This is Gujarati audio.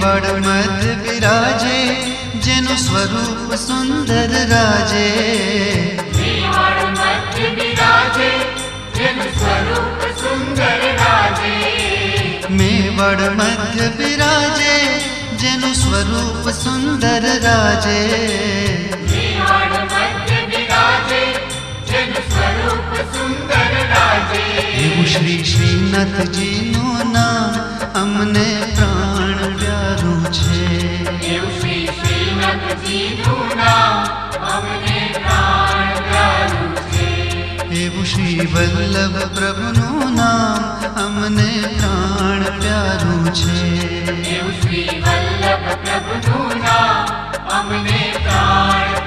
મેવાડ મધ્ય બિરાજે જેનું સ્વરૂપ સુંદર રાજે મેવાડ મધ્ય બિરાજે જેનું સ્વરૂપ સુંદર રાજે મેવાડ મધ્ય બિરાજે જેનું સ્વરૂપ સુંદર રાજે મેવાડ મધ્ય બિરાજે જેનું સ્વરૂપ સુંદર રાજે એવું શ્રી શ્રીનાથજીનું નામ અમને પ્રાણ પ્યારું છે એવું શ્રી શ્રીનાથજીનું નામ અમને પ્રાણ પ્યારું છે એવું શ્રી વલ્લભ પ્રભુનું નામ અમને પ્રાણ પ્યારું છે એવું શ્રી વલ્લભ પ્રભુનું નામ અમને પ્રાણ